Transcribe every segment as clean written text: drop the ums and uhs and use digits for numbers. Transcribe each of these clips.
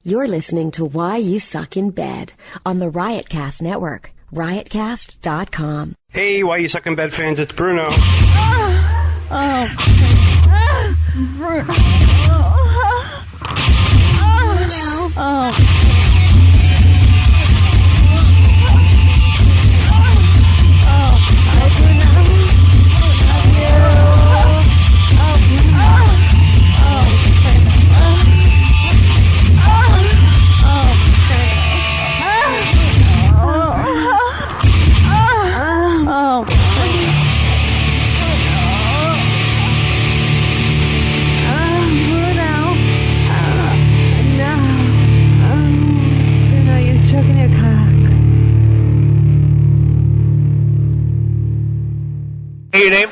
You're listening to Why You Suck in Bed on the Riotcast Network, riotcast.com. Hey, Why You Suck in Bed fans, it's Bruno. Hey, your name?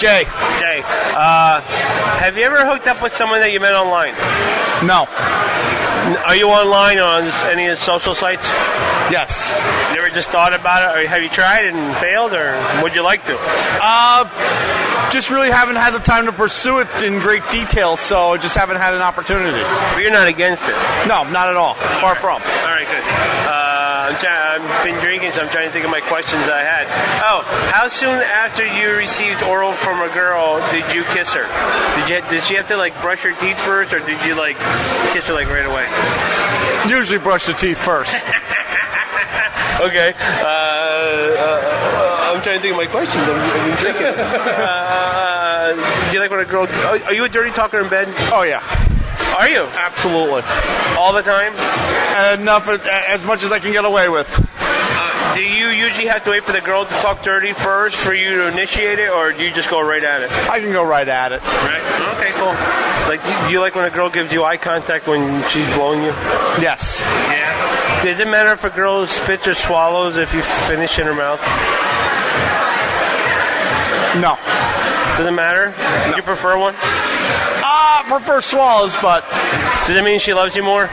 Jay. Jay. Have you ever hooked up with someone that you met online? No. Are you online on any of the social sites? Yes. You ever just thought about it, or have you tried and failed, or would you like to? Just really haven't had the time to pursue it in great detail, so just haven't had an opportunity. But you're not against it? No, not at all. Far from. All right, good. I've been drinking, so I'm trying to think of my questions I had. Oh, how soon after you received oral from a girl did you kiss her? Did she have to like brush her teeth first, or did you like kiss her like right away? Usually brush the teeth first. Okay. I'm trying to think of my questions. I've been drinking. Do you like when a girl? Are you a dirty talker in bed? Oh yeah. Are you? Absolutely. All the time? Enough, as much as I can get away with. Do you usually have to wait for the girl to talk dirty first for you to initiate it, or do you just go right at it? I can go right at it. Right. Okay, cool. Like, do you like when a girl gives you eye contact when she's blowing you? Yes. Yeah. Does it matter if a girl spits or swallows if you finish in her mouth? No. Does it matter? No. Do you prefer one? I prefer swallows, but... Does it mean she loves you more?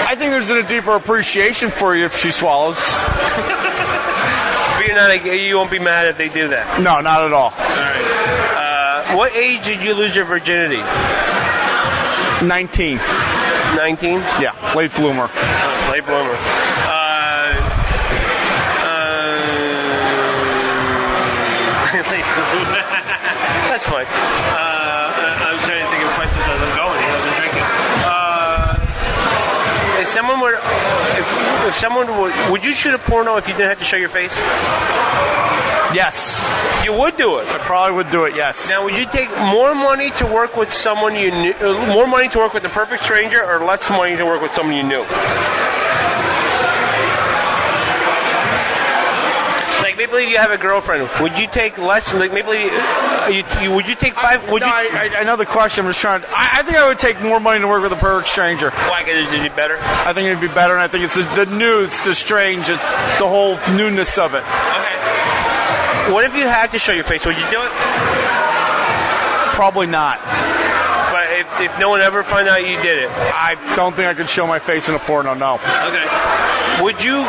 I think there's a deeper appreciation for you if she swallows. But you won't be mad if they do that? No, not at all. All right. What age did you lose your virginity? 19. 19? Yeah, late bloomer. Late bloomer. That's fine. I'm trying to think of questions as I'm going. I've been drinking. If someone would you shoot a porno if you didn't have to show your face? Yes. You would do it? I probably would do it, yes. Now, would you take more money to work with someone you knew, more money to work with a perfect stranger, or less money to work with someone you knew? Like, maybe you have a girlfriend. Would you take less? Like, maybe would you take five? I know the question. I'm just trying. I think I would take more money to work with a perfect stranger. Why? Because it'd be better. I think it'd be better, and I think it's the new, it's the strange, it's the whole newness of it. Okay. What if you had to show your face? Would you do it? Probably not. But if no one ever found out you did it, I don't think I could show my face in a porno. No. Okay. Would you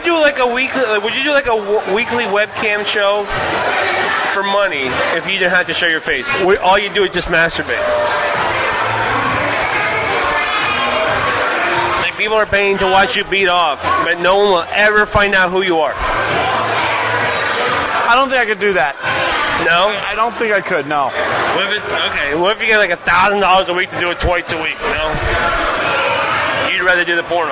do like a weekly? Would you do like a weekly webcam show for money if you didn't have to show your face? All you do is just masturbate. Like, people are paying to watch you beat off, but no one will ever find out who you are. I don't think I could do that. No? I don't think I could, no. What if you get like $1,000 a week to do it twice a week, you know? You'd rather do the porno.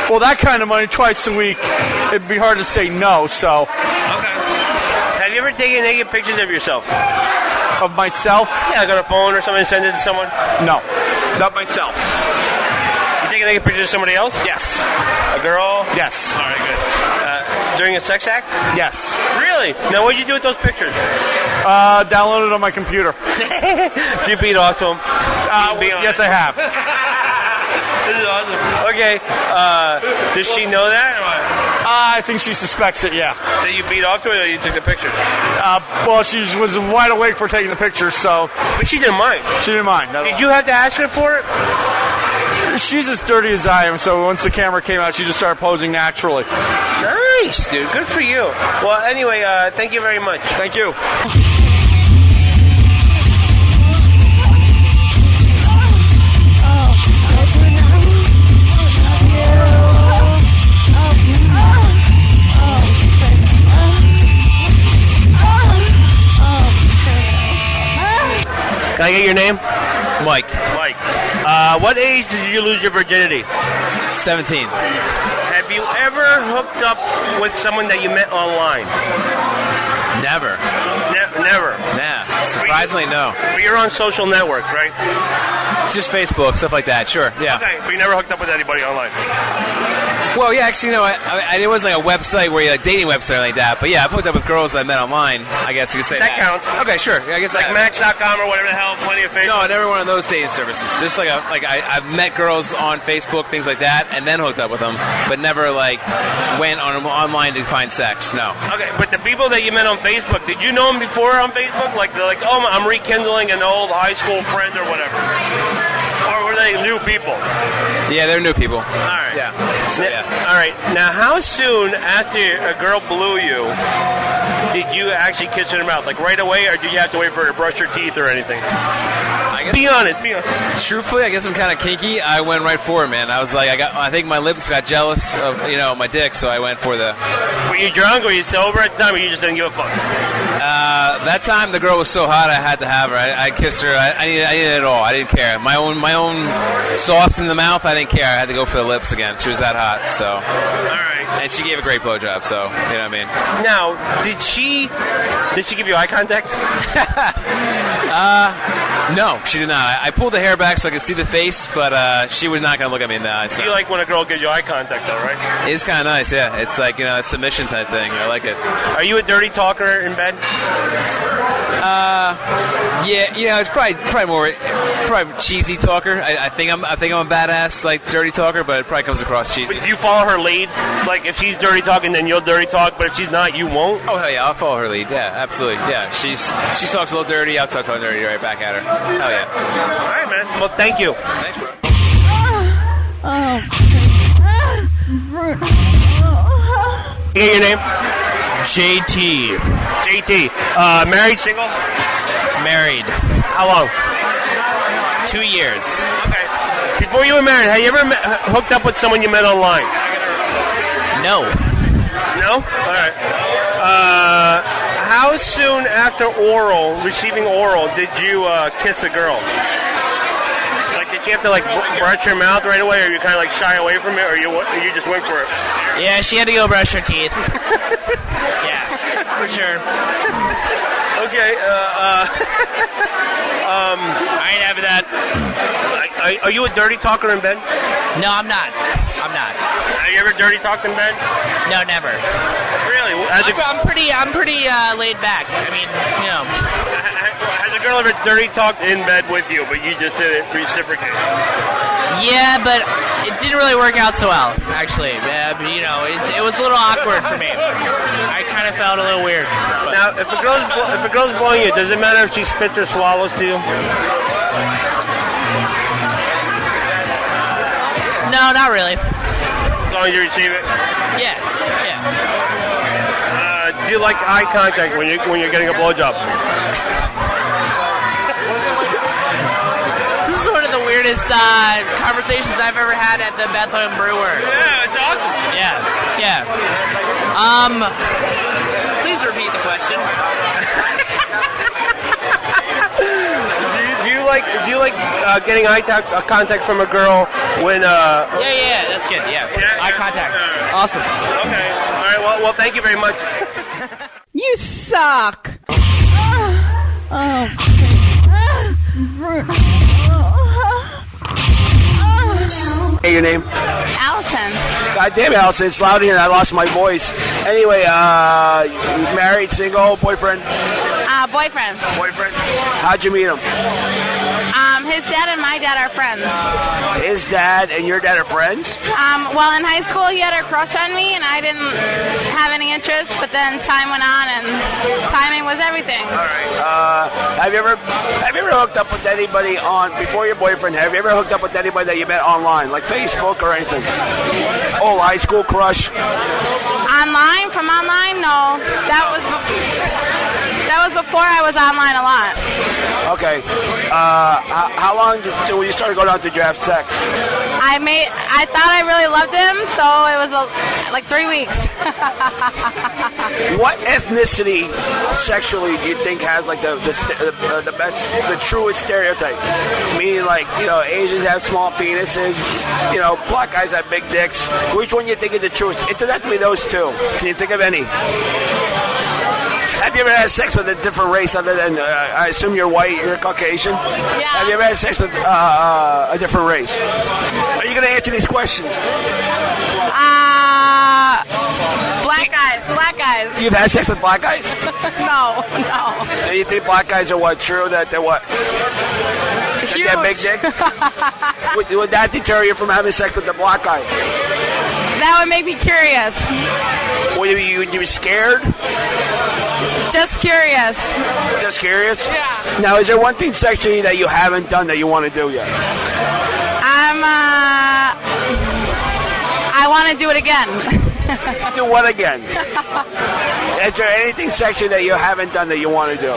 Well, that kind of money twice a week, it'd be hard to say no, so. Okay. Have you ever taken naked pictures of yourself? Of myself? Yeah, like on a phone or something and send it to someone? No. Not myself. You taking naked pictures of somebody else? Yes. A girl? Yes. All right, good. During a sex act? Yes. Really? Now, what did you do with those pictures? Downloaded on my computer. Did you beat off to them? Yes, I have. This is awesome. Okay. Does she know that? Or what? I think she suspects it, yeah. That you beat off to her, or you took the picture? Well, she was wide awake for taking the picture, so. But she didn't mind. She didn't mind. Did you have to ask her for it? She's as dirty as I am, so once the camera came out, she just started posing naturally. Nice, dude. Good for you. Well, anyway, thank you very much. Thank you. Can I get your name? Mike. Mike. What age did you lose your virginity? 17. Have you ever hooked up with someone that you met online? Never. Never? Nah. Surprisingly, no. But you're on social networks, right? Just Facebook, stuff like that, sure, yeah. Okay, but you never hooked up with anybody online? Well, yeah, actually, no, it wasn't like a website where you like dating website like that, but yeah, I've hooked up with girls I met online, I guess you could say that. That counts. Okay, sure, I guess like Match.com or whatever the hell, plenty of Facebook? No, never one of those dating services. Just I've met girls on Facebook, things like that, and then hooked up with them, but never like went online to find sex, no. Okay, but the people that you met on Facebook, did you know them before on Facebook? Like, they're like, oh, I'm rekindling an old high school friend or whatever. Or were they new people? Yeah, they're new people. All right. Yeah. So, yeah. All right. Now, how soon after a girl blew you did you actually kiss her in the mouth? Like right away, or did you have to wait for her to brush her teeth or anything? Be honest. Truthfully, I guess I'm kind of kinky. I went right for it, man. I was like, I think my lips got jealous of my dick, so I went for the. Were you drunk? Were you sober at the time, or you just didn't give a fuck? That time the girl was so hot, I had to have her. I kissed her. I needed it all. I didn't care. My own sauce in the mouth. I didn't care. I had to go for the lips again. She was that hot. So. All right. And she gave a great blowjob. So you know what I mean. Now, did she give you eye contact? No, she did not. I pulled the hair back so I could see the face, but she was not going to look at me in the eyes. You like when a girl gives you eye contact, though, right? It's kind of nice, yeah. It's like, a submission type thing. I like it. Are you a dirty talker in bed? Yeah, it's probably more cheesy talker. I think I'm a badass, like, dirty talker, but it probably comes across cheesy. But do you follow her lead? Like, if she's dirty talking, then you'll dirty talk, but if she's not, you won't? Oh, hell yeah, I'll follow her lead. Yeah, absolutely. Yeah, she talks a little dirty, I'll talk dirty right back at her. Hell yeah. All right, man. Well, thank you. Thanks, bro. Get your name? JT. Married, single? Married. How long? 2 years. Okay. Before you were married, have you ever hooked up with someone you met online? No. No? All right. How soon after receiving oral, did you kiss a girl? Like, did you have to brush your mouth right away, or you kind of shy away from it, or you just went for it? Yeah, she had to go brush her teeth. Yeah, for sure. Okay. I ain't having that. Are you a dirty talker in bed? No, I'm not. Have you ever dirty talked in bed? No, never. Really? I'm pretty laid back. I mean, Has a girl ever dirty talked in bed with you, but you just didn't reciprocate? Yeah, but it didn't really work out so well, actually. It was a little awkward for me. I kind of felt a little weird. But. Now, if a girl's blowing you, does it matter if she spits or swallows to you? No, not really. As long as you receive it? Yeah. Do you like eye contact when you're getting a blowjob? This is one of the weirdest conversations I've ever had at the Bethlehem Brewers. Yeah, it's awesome. Yeah. Please repeat the question. Do you like getting eye contact from a girl when? Yeah, that's good. Yeah, eye contact. Awesome. Okay. All right. Well, thank you very much. You suck. Hey, your name? Allison. God damn it, Allison. It's loud here and I lost my voice. Anyway, married, single, boyfriend? Boyfriend. Boyfriend? How'd you meet him? His dad and my dad are friends. His dad and your dad are friends? Well, in high school, he had a crush on me, and I didn't have any interest, but then time went on, and timing was everything. All right. Have you ever hooked up with anybody before your boyfriend, have you ever hooked up with anybody that you met online, like Facebook or anything? Oh, high school crush? From online? No. That was before. That was before I was online a lot. Okay. How long when you started going out to draft sex? I thought I really loved him, so it was like 3 weeks. What ethnicity sexually do you think has like the best, the truest stereotype? Meaning, like, Asians have small penises, black guys have big dicks. Which one do you think is the truest? It doesn't have to be those two. Can you think of any? Have you ever had sex with a different race other than, I assume you're white, you're Caucasian? Yeah. Have you ever had sex with a different race? Are you going to answer these questions? Black guys. You've had sex with black guys? No. And you think black guys are what? True? That they're what? Huge. They have big dicks? Would that deter you from having sex with the black guy? That would make me curious. Would you be scared? Just curious. Just curious? Yeah. Now, is there one thing sexually that you haven't done that you want to do yet? I want to do it again. Do what again? Is there anything sexually that you haven't done that you want to do?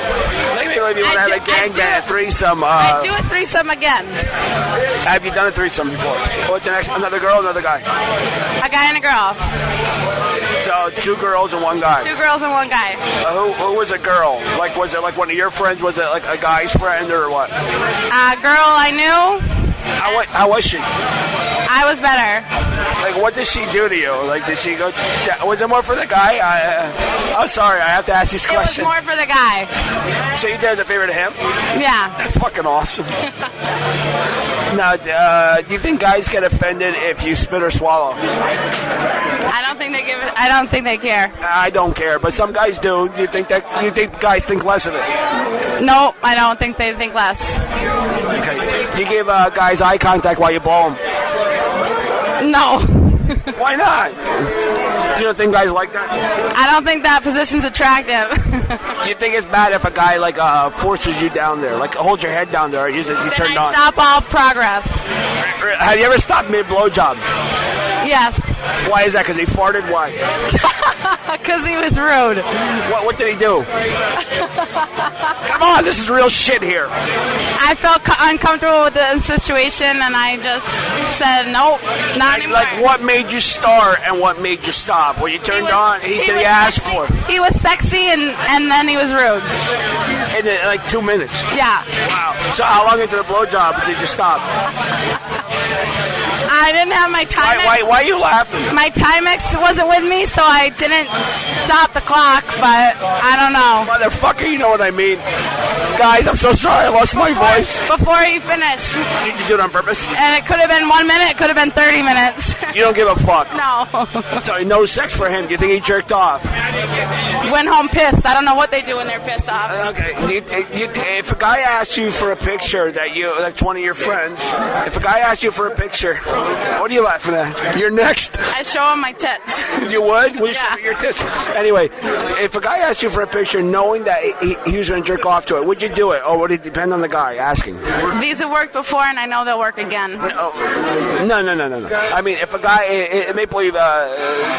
Maybe you want to have a gang, a threesome. I'd do a threesome again. Have you done a threesome before? What's the next? Another girl, another guy? A guy and a girl. So 2 girls and 1 guy. 2 girls and 1 guy. Who was a girl? Like, was it like one of your friends? Was it like a guy's friend or what? A girl I knew. How was she? I was better. Like, what did she do to you? Like, did she go? Was it more for the guy? I'm sorry, I have to ask these questions. It was more for the guy. So you did as a favor to him? Yeah. That's fucking awesome. Now, do you think guys get offended if you spit or swallow? I don't think they care. I don't care, but some guys do. Do you think guys think less of it? No, I don't think they think less. Okay. Do you give guys eye contact while you blow them? No. Why not? You don't think guys like that? I don't think that position's attractive. You think it's bad if a guy forces you down there, like holds your head down there, you turned on? Stop all progress. Have you ever stopped mid blowjob? Yes. Why is that? Because he farted? Why? Because he was rude. What did he do? Come on, this is real shit here. I felt uncomfortable with the situation, and I just said, nope, not anymore. Like, what made you start and what made you stop? When you turned on, did he ask for it? He was sexy, and then he was rude. In like 2 minutes? Yeah. Wow. So how long into the blowjob did you stop? I didn't have my Timex. Why are you laughing? My Timex wasn't with me, so I didn't stop the clock, but I don't know. Motherfucker, you know what I mean. Guys, I'm so sorry I lost my voice. Before he finished. Did you do it on purpose? And it could have been 1 minute, it could have been 30 minutes. You don't give a fuck? No. Sorry, no sex for him. Do you think he jerked off? Went home pissed. I don't know what they do when they're pissed off. Okay. If a guy asks you for a picture that's one of your friends, if a guy asks you for a picture, what are you laughing at? You're next. I show him my tits. You would? Would you Yeah. show your tits? Anyway, if a guy asks you for a picture knowing that he was going to jerk off to it, would you do it? Or would it depend on the guy asking? These have worked before, and I know they'll work again. No. I mean, if a guy, Maple Leaf,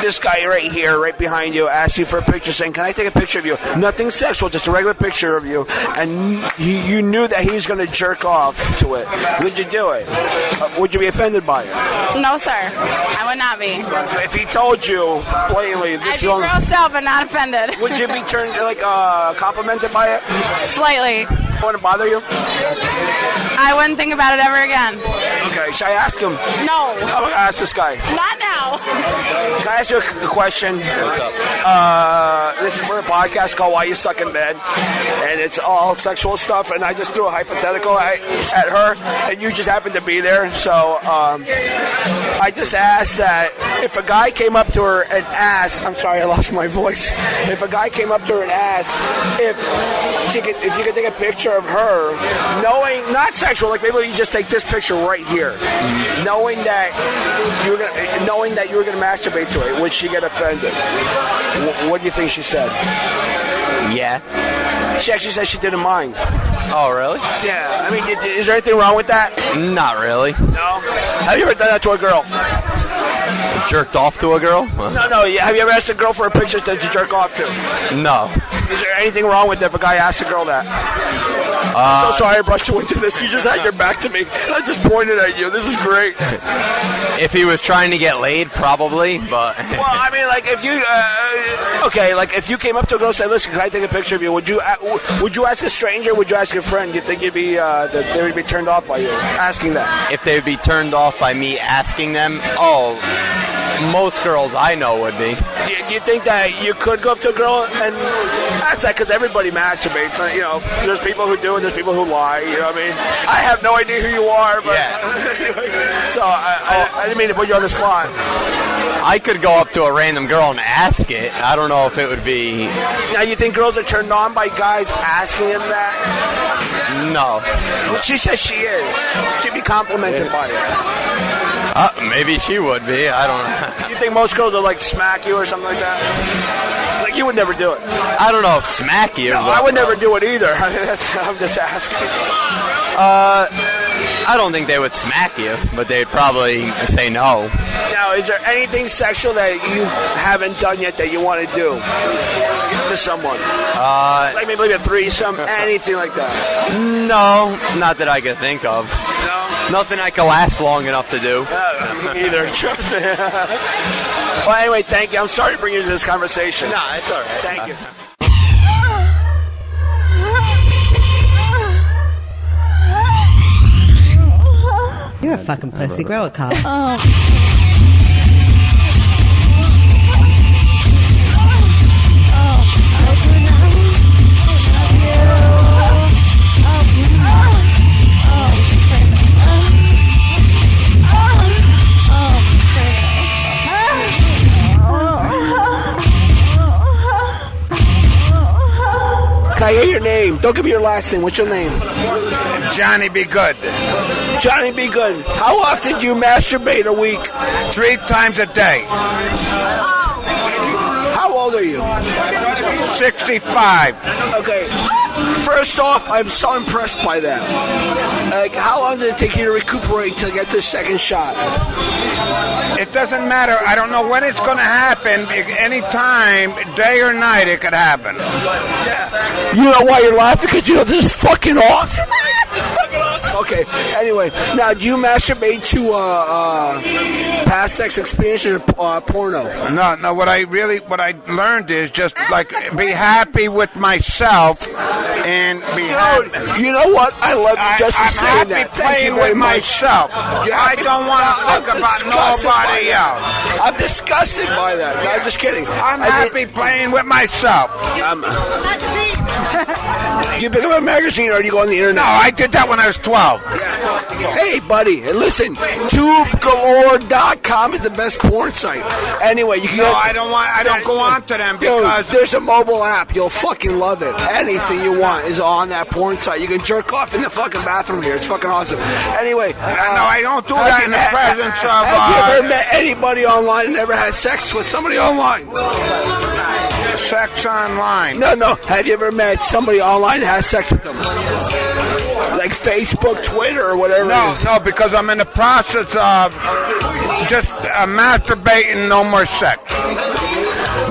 this guy right here, right behind you, asks you for a picture saying, can I take a picture of you? Nothing sexual, just a regular picture of you. And you knew that he was going to jerk off to it. Would you do it? Would you be offended by it? No, sir. I would not be. If he told you blatantly, I'd be grossed out, but not offended. would you be turned complimented by it? Slightly. Wouldn't it bother you? I wouldn't think about it ever again. Okay, should I ask him? No. I'm going to ask this guy. Not now. Can I ask you a question? What's up? This is for a podcast called Why You Suck in Bed, and it's all sexual stuff, and I just threw a hypothetical at her, and you just happened to be there, so I just asked that if a guy came up to her and asked, I'm sorry, I lost my voice. If a guy came up to her and asked if you could take a picture of her, knowing, not sexual, like maybe you just take this picture right here, knowing that you were gonna masturbate to it, would she get offended? What do you think she said? Yeah. She actually said she didn't mind. Oh, really? Yeah. I mean, is there anything wrong with that? Not really. No. Have you ever done that to a girl? Jerked off to a girl? No. Have you ever asked a girl for a picture to jerk off to? No. Is there anything wrong with it if a guy asks a girl that? I'm so sorry I brought you into this. You just had your back to me, and I just pointed at you. This is great. If he was trying to get laid, probably, but... Well, I mean, like, if you... like, if you came up to a girl and said, listen, can I take a picture of you? Would you ask a stranger? Would you ask your friend? Do you think you'd be, that they would be turned off by you asking that? If they would be turned off by me asking them, most girls I know would be. Do you think that you could go up to a girl and ask that? Because everybody masturbates. You know, there's people who do and there's people who lie. You know what I mean? I have no idea who you are, but anyway, so I didn't mean to put you on the spot. I could go up to a random girl and ask it. I don't know if it would be... Now, you think girls are turned on by guys asking them that? No. Well, she says she is. She'd be complimented by it. Maybe she would be. I don't know. You think most girls would, like, smack you or something like that? Like, you would never do it. I don't know if smack you. No, I would never do it either. I'm just asking. I don't think they would smack you, but they'd probably say no. Now, is there anything sexual that you haven't done yet that you want to do to someone? Like maybe a threesome, anything like that? No, not that I could think of. No? Nothing I could last long enough to do. Me either. Well, anyway, thank you. I'm sorry to bring you to this conversation. No, it's all right. Thank you. You're a fucking pussy. Grow a cock. Can I hear your name? Don't give me your last name. What's your name? Johnny Be Good. Johnny Be Good. How often do you masturbate a week? 3 times a day. How old are you? 65. Okay. First off, I'm so impressed by that. Like, how long did it take you to recuperate to get this second shot? It doesn't matter. I don't know when it's going to happen. Any time, day or night, it could happen. Yeah. You know why you're laughing? Because you know this is fucking awesome. This is fucking awesome. Okay. Anyway, now do you masturbate to past sex experiences or porno? No. What I learned is just like be happy with myself and be happy. You know what? I love you just for saying that. I'm happy playing with myself. I don't want to think about nobody else. I'm disgusted by that. No, I'm just kidding. I'm happy playing with myself. Do you pick up a magazine or do you go on the internet? No, I did that when I was 12. Yeah. Hey, buddy, listen, tubegalore.com is the best porn site. Anyway, you can I don't go on to them because... Dude, there's a mobile app. You'll fucking love it. Anything you want is on that porn site. You can jerk off in the fucking bathroom here. It's fucking awesome. Anyway... no, I don't do that in the presence of... Have you ever met anybody online and never had sex with somebody online? Sex online? No. Have you ever met somebody online and had sex with them? Like Facebook, Twitter, or whatever? No, because I'm in the process of just masturbating, no more sex.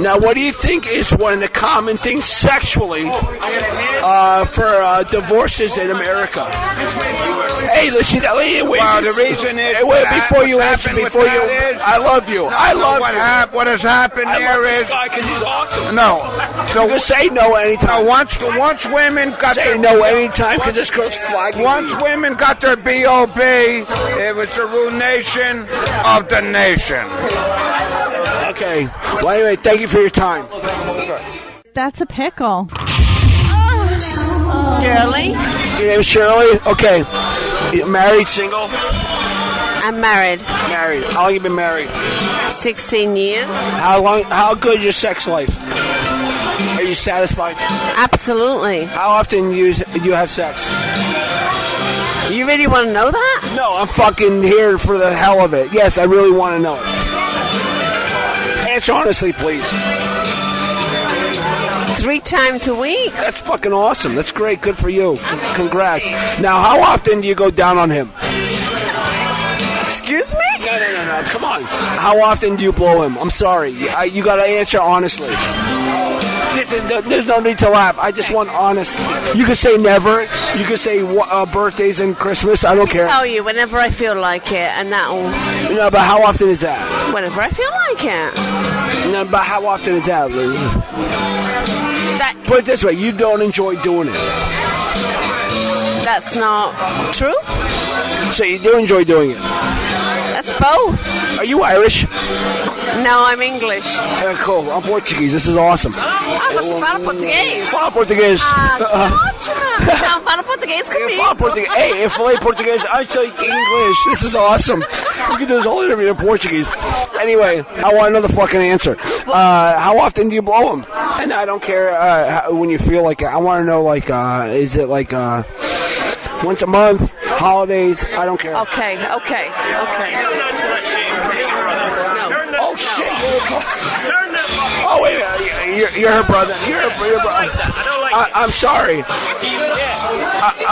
Now, what do you think is one of the common things sexually for divorces in America? Hey, listen, wait. Well, the reason is... before you answer, I love you. I love you. What has happened here is... I love this guy because he's awesome. No. You can say no anytime. No, once women got say no anytime because this girl's flagging. Once women got their B.O.B., it was the ruination of the nation. Okay. Well, anyway, thank you for your time. That's a pickle. Shirley? Your name's Shirley? Okay. You married, single? I'm married. Married. How long you been married? 16 years. How good is your sex life? Are you satisfied? Absolutely. How often do you have sex? You really want to know that? No, I'm fucking here for the hell of it. Yes, I really want to know it. Answer honestly, please. 3 times a week. That's fucking awesome. That's great. Good for you. Congrats. Now, how often do you go down on him? Excuse me? No. Come on. How often do you blow him? I'm sorry. You got to answer honestly. There's no need to laugh. I just want honest. You can say never. You can say birthdays and Christmas. I don't care. I'll tell you whenever I feel like it, and that'll... No, but how often is that? Whenever I feel like it. No, but how often is that, Lou? Put it this way, you don't enjoy doing it. That's not true. So you do enjoy doing it? That's both. Are you Irish? No, I'm English. Cool. I'm Portuguese. This is awesome. Você fala português? Fala português. Que ótimo. Não, fala português comigo. Fala português. Hey, eu falei português. I speak English. This is awesome. We can do this whole interview in Portuguese. Anyway, I want to know the fucking answer. How often do you blow them? And I don't care when you feel like it. I want to know, like, is it like once a month, holidays? I don't care. Okay. Oh, shit. Oh, wait a minute. You're her brother. You're her brother. I'm sorry.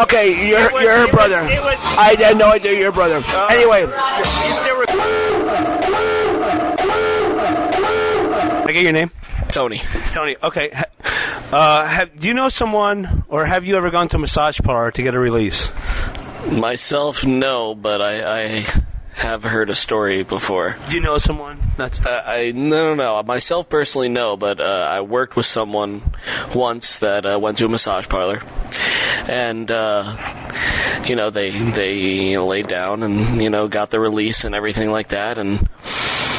Okay, you're her brother. I had no idea you're her brother. Anyway. I get your name? Tony. Okay. Do you know someone, or have you ever gone to a massage parlor to get a release? Myself, no, but I have heard a story before. Do you know someone? No. Myself personally, no, but I worked with someone once that went to a massage parlor, and they laid down and got the release and everything like that, and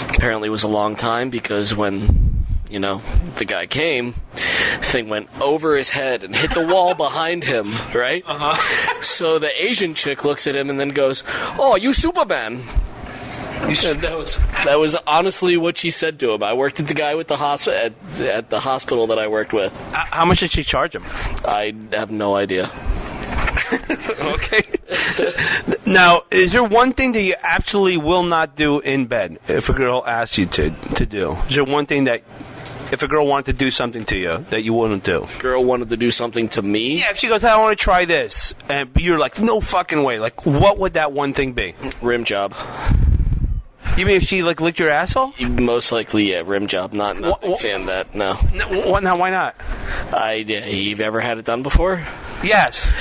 apparently it was a long time because when the guy came, the thing went over his head and hit the wall behind him, right? Uh-huh. So the Asian chick looks at him and then goes, "Oh, you Superman." And that was honestly what she said to him. I worked at the guy with at the hospital that I worked with. How much did she charge him? I have no idea. Okay. Now, is there one thing that you absolutely will not do in bed if a girl asks you to do? Is there one thing that, if a girl wanted to do something to you, that you wouldn't do? Girl wanted to do something to me? Yeah, if she goes, I want to try this, and you're like, no fucking way. Like, what would that one thing be? Rim job. You mean if she, like, licked your asshole? Most likely, yeah, rim job. Not a big fan of that, no. Now, why not? You've ever had it done before? Yes.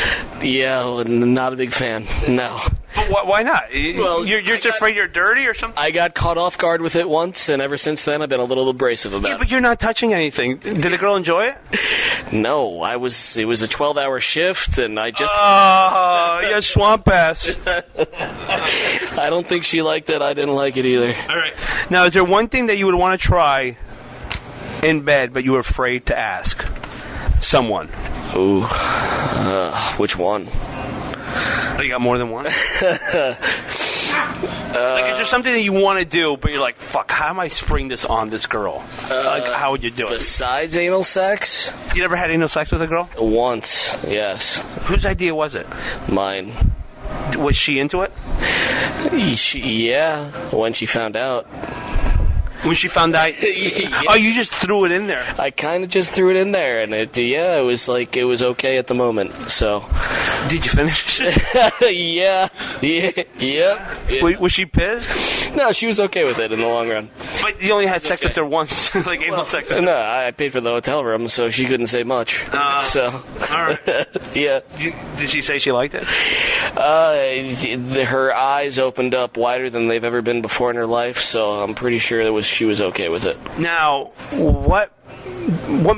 Yeah, well, not a big fan, no. But why not? Well, you're just afraid you're dirty or something? I got caught off guard with it once, and ever since then I've been a little abrasive about it. Yeah, but you're not touching anything. Did the girl enjoy it? No, it was a 12-hour shift, and I just... Oh, you swamp ass. I don't think she liked it. I didn't like it either. All right. Now, is there one thing that you would want to try in bed, but you were afraid to ask someone? Ooh, which one? Oh, you got more than one? Like, is there something that you want to do, but you're like, fuck, how am I spring this on this girl? Like, how would you do it? Besides anal sex? You never had anal sex with a girl? Once, yes. Whose idea was it? Mine. Was she into it? Yeah, when she found out. When she found out? Yeah. Oh, you just threw it in there. I kind of just threw it in there, and it was like, it was okay at the moment, so. Did you finish it? Yeah. Was she pissed? No, she was okay with it in the long run. But you only had sex with her once, like anal sex with her. No, I paid for the hotel room, so she couldn't say much. So. All right. Yeah. Did she say she liked it? Her eyes opened up wider than they've ever been before in her life, so I'm pretty sure she was okay with it. Now, what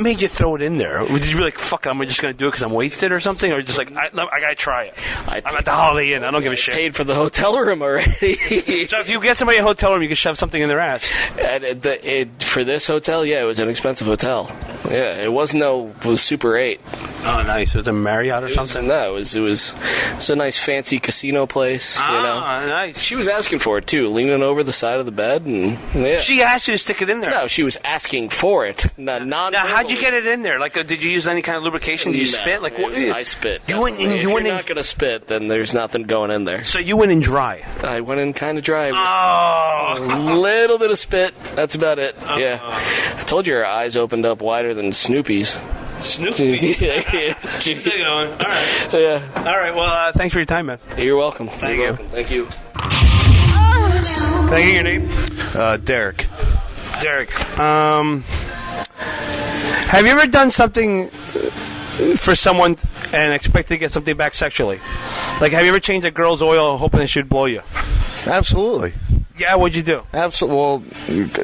made you throw it in there? Did you be like, fuck it, I'm just going to do it because I'm wasted or something? Or just like, I got to try it. I'm at the Holiday Inn. I don't give a shit. I paid for the hotel room already. So if you get somebody a hotel room, you can shove something in their ass. For this hotel, yeah, it was an expensive hotel. Yeah, it was Super 8. Oh, nice. Was it a Marriott or something? No, it was a nice fancy casino place. Nice. She was asking for it too, leaning over the side of the bed, and yeah. She asked you to stick it in there. No, she was asking for it. Now, how'd you get it in there? Like, did you use any kind of lubrication? Did you spit? Like, I spit. If you're not gonna spit, then there's nothing going in there. So you went in dry. I went in kind of dry. Oh, a little bit of spit. That's about it. Yeah. I told you her eyes opened up wider than Snoopy's. Snoopy. Yeah. All right. Yeah. All right. Well, thanks for your time, man. You're welcome. Thank you. Thank you. Can I get your name? Derek. Derek. Have you ever done something for someone and expected to get something back sexually? Like, have you ever changed a girl's oil hoping it should blow you? Absolutely. Yeah, what'd you do? Well,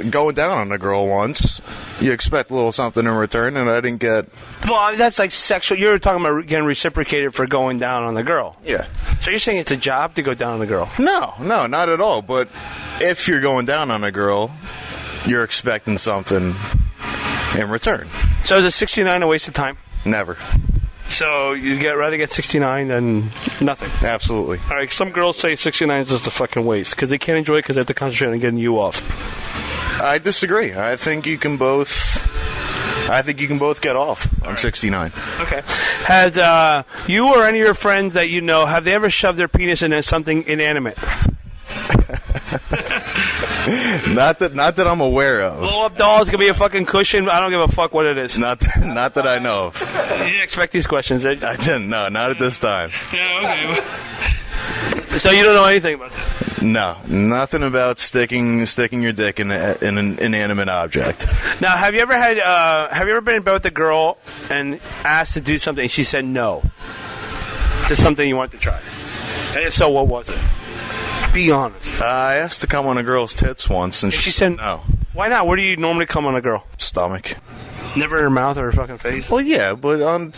going down on a girl once, you expect a little something in return, and I didn't get... Well, that's like sexual. You're talking about getting reciprocated for going down on the girl. Yeah. So you're saying it's a job to go down on the girl? No, not at all. But if you're going down on a girl, you're expecting something in return. So is a 69 a waste of time? Never. So you'd rather get 69 than nothing? Absolutely. All right, some girls say 69 is just a fucking waste because they can't enjoy it because they have to concentrate on getting you off. I disagree. I think you can both get off on 69. Okay. Has you or any of your friends that you know, have they ever shoved their penis in something inanimate? Not that I'm aware of. Blow up dolls could be a fucking cushion. I don't give a fuck what it is. Not that I know of. You didn't expect these questions, did you? I didn't. No, not at this time. Yeah, okay. So you don't know anything about that? No, nothing about sticking your dick in an inanimate object. Now, have you ever been in bed with a girl and asked to do something and she said no to something you wanted to try? And if so, what was it? Be honest. I asked to come on a girl's tits once, and she said no. Why not? Where do you normally come on a girl? Stomach. Never in her mouth or her fucking face? Well, yeah, but on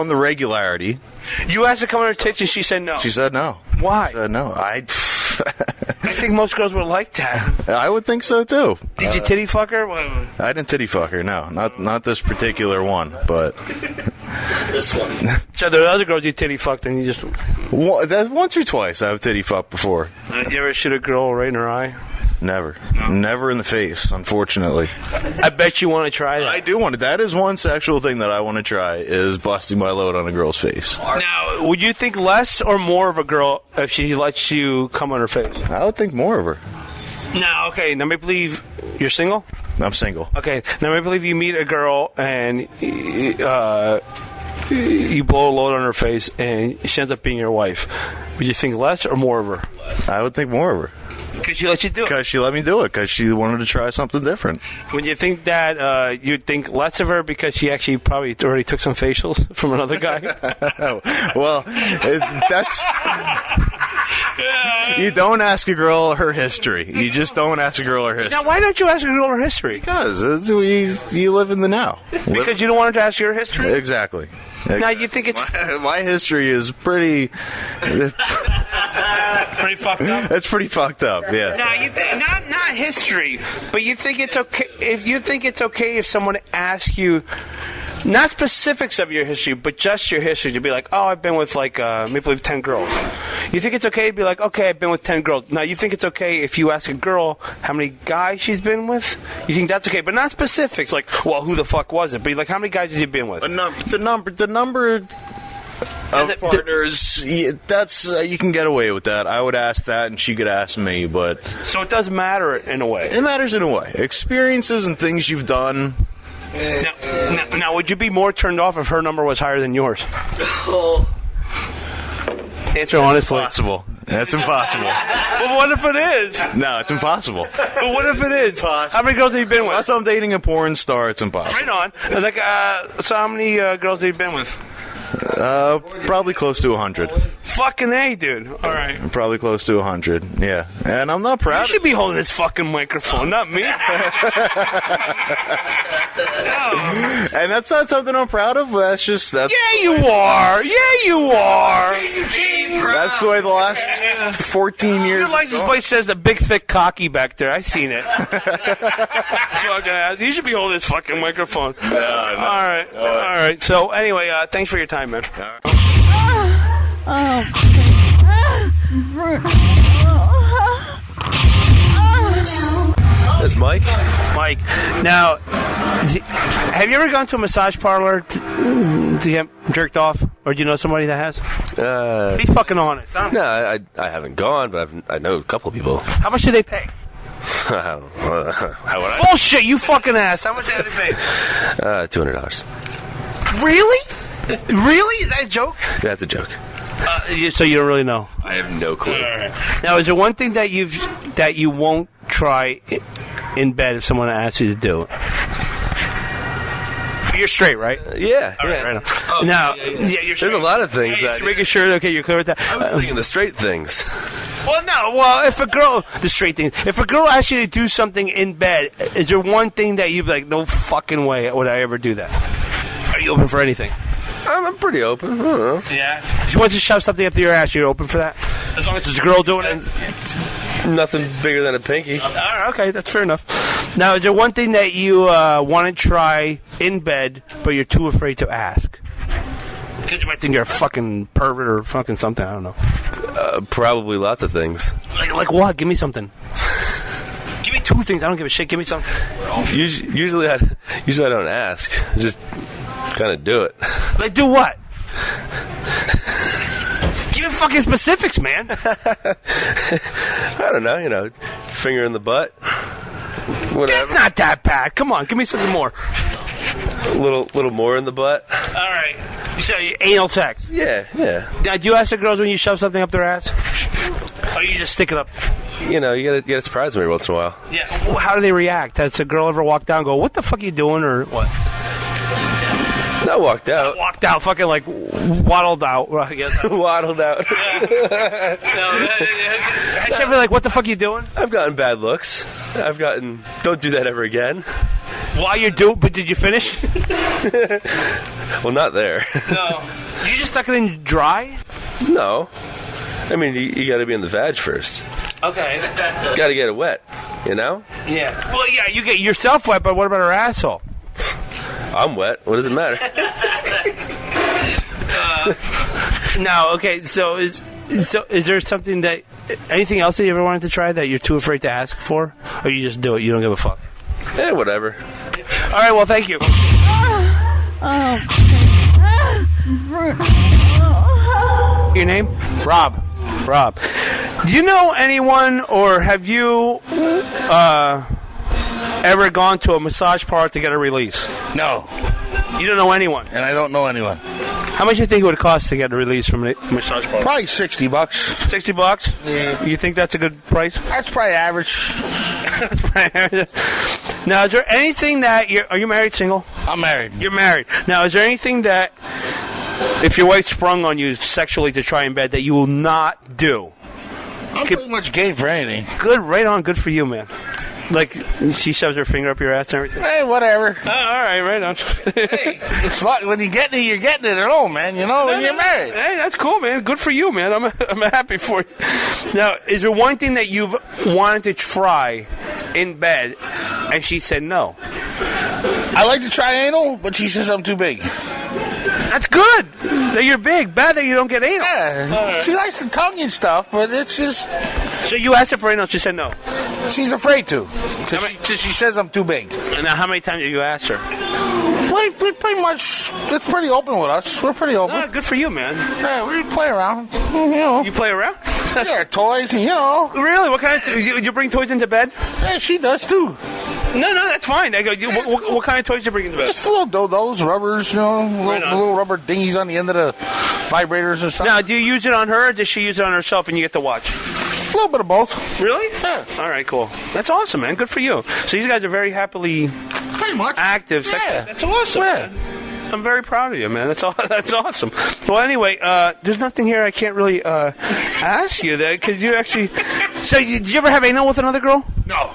the regularity. You asked to come on her tits and she said no? She said no. Why? She said no. I think most girls would like that. I would think so, too. Did you titty fuck her? I didn't titty fuck her, no. Not this particular one, but... This one. So there are other girls you titty fucked and you just... Once or twice I've titty fucked before. You ever shoot a girl right in her eye? Never. No. Never in the face, unfortunately. I bet you want to try that. I do want to. That is one sexual thing that I want to try, is busting my load on a girl's face. Now, would you think less or more of a girl if she lets you come on her face? I would think more of her. Now, okay, now maybe believe you're single? I'm single. Okay, now maybe believe you meet a girl and you blow a load on her face and she ends up being your wife. Would you think less or more of her? I would think more of her. Because she let you do it? Because she let me do it. Because she wanted to try something different. Would you think that you'd think less of her because she actually probably already took some facials from another guy? Well, that's... You don't ask a girl her history. You just don't ask a girl her history. Now, why don't you ask a girl her history? Because you live in the now. Because you don't want her to ask your history? Exactly. Now, you think it's... My history is pretty... pretty fucked up? It's pretty fucked up, yeah. Now, you not history, but you think it's okay... If you think it's okay if someone asks you... Not specifics of your history, but just your history. To be like, oh, I've been with maybe 10 girls. You think it's okay to be like, okay, I've been with 10 girls. Now, you think it's okay if you ask a girl how many guys she's been with? You think that's okay, but not specifics. Like, well, who the fuck was it? But like, how many guys have you been with? The number of partners. That's you can get away with that. I would ask that, and she could ask me. But so it does matter in a way. It matters in a way. Experiences and things you've done. Now, would you be more turned off if her number was higher than yours? Answer honestly. Impossible. That's impossible. Well, what if it is? No, it's impossible. But what if it is? How many girls have you been with? Unless I'm dating a porn star, it's impossible. Right on. Like, so how many girls have you been with? Probably close to 100. Fucking A, dude. All right. Probably close to 100, yeah. And I'm not proud. You should be holding this fucking microphone, not me. And that's not something I'm proud of. That's Yeah, you are. That's the way the last 14 years. Your license plate says the big, thick cocky back there. I seen it. You should be holding this fucking microphone. No. All right. So anyway, thanks for your time, man. That's Mike. Mike. Now, have you ever gone to a massage parlor to get jerked off? Or do you know somebody that has? Be fucking honest. No, I haven't gone, but I know a couple of people. How much do they pay? I don't know. How would I? Bullshit, you fucking ass. How much do they pay? $200. Really? Really? Is that a joke? That's a joke. So you don't really know? I have no clue. Now, is there one thing that you won't try in bed if someone asks you to do? You're straight, right? Yeah. All yeah. right on. Now, you're straight. There's a lot of things. Hey, just making sure. Okay, you're clear with that. I was thinking the straight things. Well, if a girl, the straight thing, if a girl asks you to do something in bed, is there one thing that you'd be like, no fucking way would I ever do that? Are you open for anything? I'm pretty open. I don't know. Yeah. She wants to shove something up to your ass, you're open for that? As long as it's a girl doing it? Nothing bigger than a pinky. All right, okay, that's fair enough. Now, is there one thing that you want to try in bed, but you're too afraid to ask? Because you might think you're a fucking pervert or fucking something, I don't know. Probably lots of things. Like what? Give me something. Give me 2 things. I don't give a shit. Give me something. Usually I don't ask. I just kind of do it. Like do what? Give me fucking specifics, man. I don't know. Finger in the butt. Whatever. That's not that bad. Come on, give me something more. A little more in the butt. All right. You say anal sex? Yeah. Now, do you ask the girls when you shove something up their ass? Or you just stick it up? You gotta surprise them every once in a while. Yeah. Well, how do they react? Has a girl ever walked down and go, what the fuck are you doing, or what? Not walked out. Walked out, fucking like waddled out. Well, I guess. Waddled out. Has she ever like, what the fuck are you doing? I've gotten bad looks. Don't do that ever again. While you're doing, but did you finish? Well, not there. No. You just stuck it in dry? No. I mean, you got to be in the vag first. Okay. Got to get it wet, Yeah. Well, yeah, you get yourself wet, but what about her asshole? I'm wet. What does it matter? No, okay, so is there something that, anything else that you ever wanted to try that you're too afraid to ask for? Or you just do it, you don't give a fuck? Whatever. All right, well, thank you. Your name? Rob. Do you know anyone, or have you ever gone to a massage parlor to get a release? No. You don't know anyone? And I don't know anyone. How much do you think it would cost to get a release from a massage parlor? Probably $60. $60? Yeah. You think that's a good price? That's probably average. Now, is there anything that are you married, single? I'm married. You're married. Now, is there anything that, if your wife sprung on you sexually to try in bed, that you will not do? I'm pretty much game for anything. Good, right on. Good for you, man. Like, she shoves her finger up your ass and everything? Hey, whatever. All right, right on. Hey, it's like when you get it, you're getting it at home, man. You know, when you're married. Hey, that's cool, man. Good for you, man. I'm happy for you. Now, is there one thing that you've wanted to try in bed, and she said no? I like to try anal, but she says I'm too big. That's good that you're big. Bad that you don't get anal. Yeah, she likes the tongue and stuff, but it's just... So you asked her for anal, she said no? She's afraid to, because she says I'm too big. And now, how many times have you asked her? We pretty much, it's pretty open with us. We're pretty open. Oh, good for you, man. Yeah, we play around. You know. You play around? Yeah, toys, you know. Really? What kind of... you bring toys into bed? Yeah, she does, too. No, that's fine. I go, what kind of toys do you bring into bed? Just little dodos, rubbers, you know, little rubber dinghies on the end of the vibrators and stuff. Now, do you use it on her, or does she use it on herself and you get to watch? A little bit of both. Really? Yeah. All right, cool. That's awesome, man. Good for you. So these guys are very happily pretty much active. Yeah. That's awesome. Yeah. Man. I'm very proud of you, man. That's awesome. Well, anyway, there's nothing here I can't really ask you that, because you actually... So, did you ever have anal with another girl? No.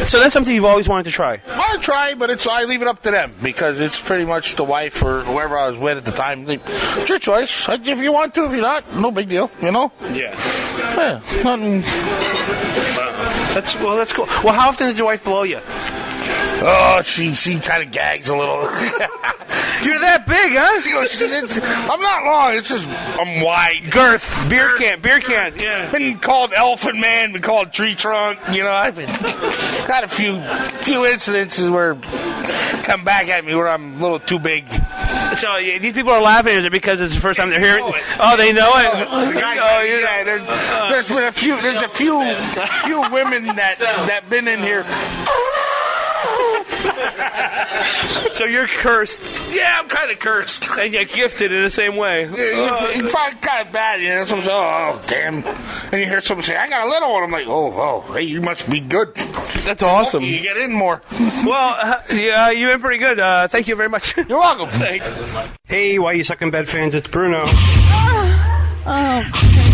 So that's something you've always wanted to try? I want to try, but I leave it up to them, because it's pretty much the wife or whoever I was with at the time. It's your choice. If you want to, if you're not, no big deal, you know? Yeah. Yeah, nothing. That's cool. Well, how often does your wife blow you? Oh, she kind of gags a little. You're that big, huh? I'm not long. It's just I'm wide. Girth. Beer can. Yeah. Been called Elephant Man. Been called Tree Trunk. You know, I've been got a few incidences where come back at me where I'm a little too big. So these people are laughing. Is it because it's the first time they're hearing it? Oh, they know it. There's been a few. There's a few women that been in here. So you're cursed. Yeah, I'm kind of cursed. And you're gifted in the same way. It's probably kind of bad, you know. Someone says, oh, damn. And you hear someone say, I got a little one. I'm like, oh, hey, you must be good. That's awesome. You get in more. Well, yeah, you've been pretty good. Thank you very much. You're welcome. Thanks. Hey, Why You Suck in Bed fans, it's Bruno. Oh.